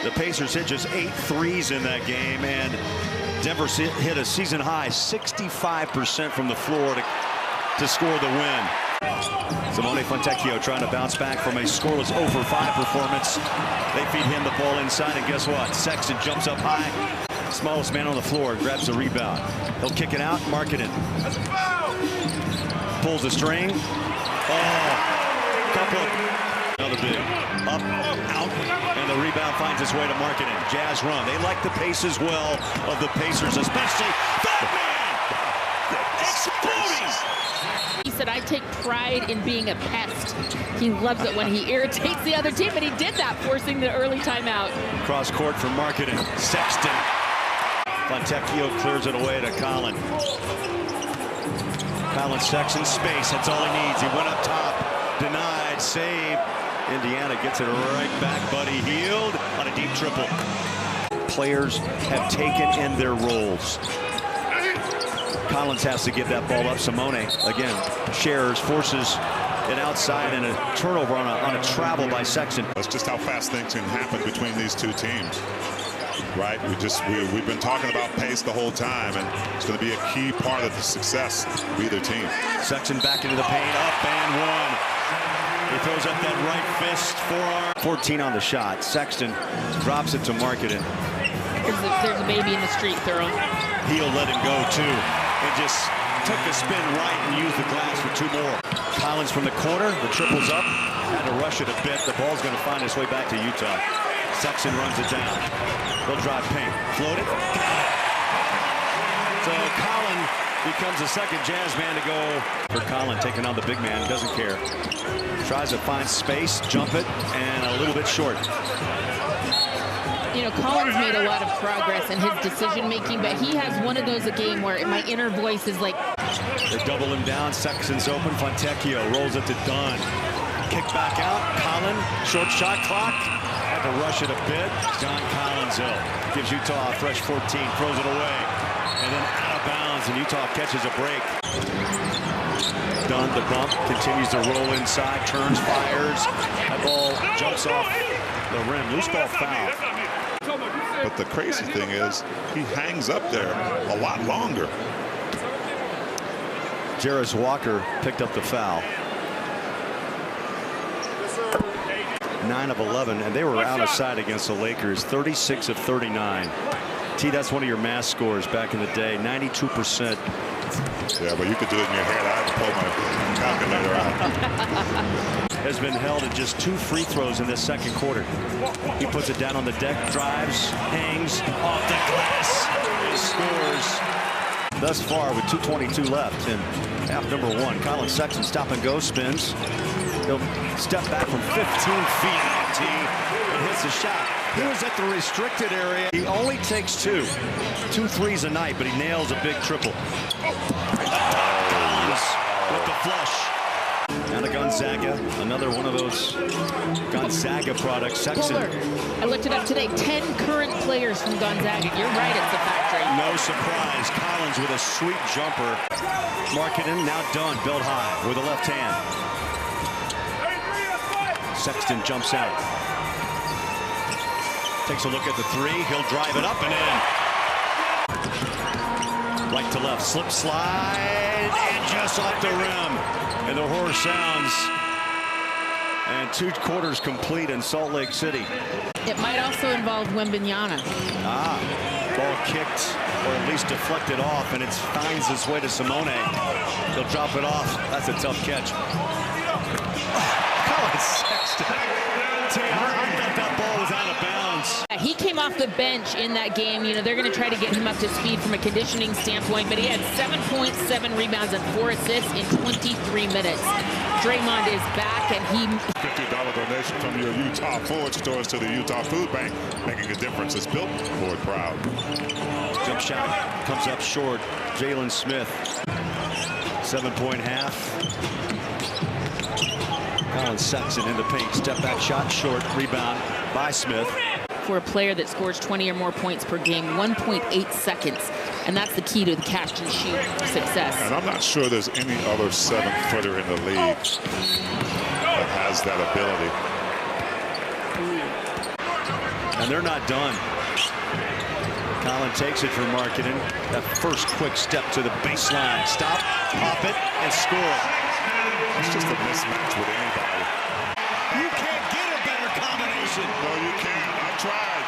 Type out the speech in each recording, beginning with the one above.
The Pacers hit just 8 threes in that game, and Denver hit a season-high 65% from the floor to score the win. Simone Fontecchio trying to bounce back from a scoreless 0-for-5 performance. They feed him the ball inside, and guess what? Sexton jumps up high. Smallest man on the floor, grabs the rebound. He'll kick it out, Markkanen pulls the string. Another big. Up, out, and the rebound finds its way to Markkanen. Jazz run. They like the pace as well of the Pacers, especially that man exploding. He said, I take pride in being a pest. He loves it when he irritates the other team, and he did that, forcing the early timeout. Cross court for Markkanen. Sexton. Fontecchio clears it away to Collin. Collin Sexton space. That's all he needs. He went up top. Denied. Save. Indiana gets it right back. Buddy Hield on a deep triple. Players have taken in their roles. Collins has to give that ball up. Simone, again, shares, forces it outside, and a turnover on a travel by Sexton. That's just how fast things can happen between these two teams, right? We've been talking about pace the whole time, and it's going to be a key part of the success of either team. Sexton back into the paint, up and one. He throws up that right fist, forearm. 14 on the shot. Sexton drops it to Markkanen. There's a baby in the street, Thurl. He'll let him go too. And just took a spin right and used the glass for 2 more. Collins from the corner, the triple's up. Had to rush it a bit. The ball's going to find its way back to Utah. Sexton runs it down. They'll drive paint. Float it. So Collin becomes the second Jazz man to go. For Collin taking on the big man, doesn't care. Tries to find space, jump it, and a little bit short. You know, Collin's made a lot of progress in his decision-making, but he has one of those a game where my inner voice is like... They double him down. Sexton's open. Fontecchio rolls it to Dunn. Kick back out. Collin, short shot clock. Had to rush it a bit. John Collins, gives Utah a fresh 14. Throws it away. And then out of bounds, and Utah catches a break. Dunn, the bump, continues to roll inside. Turns, fires. That ball jumps off the rim. Loose ball foul. But the crazy thing is, he hangs up there a lot longer. Jarris Walker picked up the foul. 9 of 11, and they were out of sight against the Lakers. 36 of 39. T, that's one of your mass scores back in the day. 92%. Yeah, but you could do it in your head. I had to pull my calculator out. Has been held at just 2 free throws in this second quarter. He puts it down on the deck, drives, hangs off the glass, and scores. Thus far, with 2:22 left in half number 1, Collin Sexton stop and go, spins. He'll step back from 15 feet and hits the shot. He was at the restricted area. He only takes 2 threes a night, but he nails a big triple. Collins with the flush. Now to Gonzaga, another one of those Gonzaga products. Sexton. I looked it up today. 10 current players from Gonzaga. You're right, it's a factory. No surprise. Collins with a sweet jumper. Markkanen now done, built high with the left hand. Sexton jumps out. Takes a look at the 3. He'll drive it up and in. Right to left, slip slide, and just off the rim. And the horror sounds. And 2 quarters complete in Salt Lake City. It might also involve Wembanyama. Ball kicked, or at least deflected off, and it finds its way to Simone. He'll drop it off. That's a tough catch. Collin Sexton. I thought that ball was out of bounds. He came off the bench in that game. You know, they're going to try to get him up to speed from a conditioning standpoint, but he had 7 points, 7 rebounds, and 4 assists in 23 minutes. Draymond is back, and he... $50 donation from your Utah Ford stores to the Utah Food Bank, making a difference. It's built Ford proud. Jump shot comes up short. Jalen Smith, 7-point half. Collin Sexton in the paint. Step back shot short. Rebound by Smith. For a player that scores 20 or more points per game, 1.8 seconds. And that's the key to the catch and shoot success. And I'm not sure there's any other 7-footer in the league that has that ability. And they're not done. Collin takes it for marketing. That first quick step to the baseline. Stop, pop it, and score. It's just a mismatch with anybody. You can't get a better combination. No, you can't. I tried.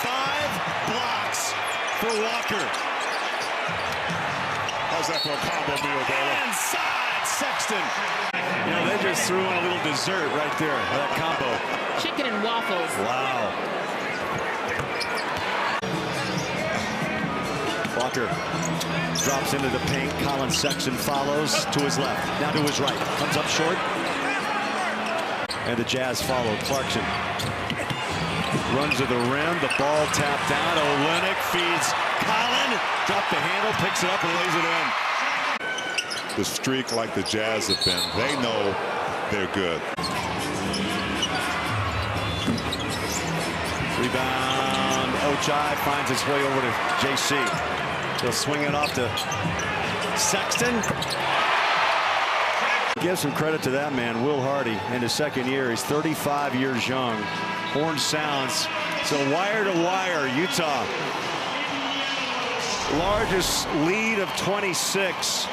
5 blocks for Walker. How's that for a combo meal, Baylor? Inside Sexton. You know, they just threw in a little dessert right there, that combo. Chicken and waffles. Wow. Walker drops into the paint. Collin Sexton follows to his left. Now to his right. Comes up short. And the Jazz follow. Clarkson runs to the rim. The ball tapped out. Olynyk feeds Collin. Dropped the handle, picks it up, and lays it in. The streak like the Jazz have been, they know they're good. Rebound. Ochai finds his way over to JC. He'll swing it off to Sexton. Give some credit to that man, Will Hardy, in his second year. He's 35 years young. Horn sounds. So wire to wire, Utah. Largest lead of 26.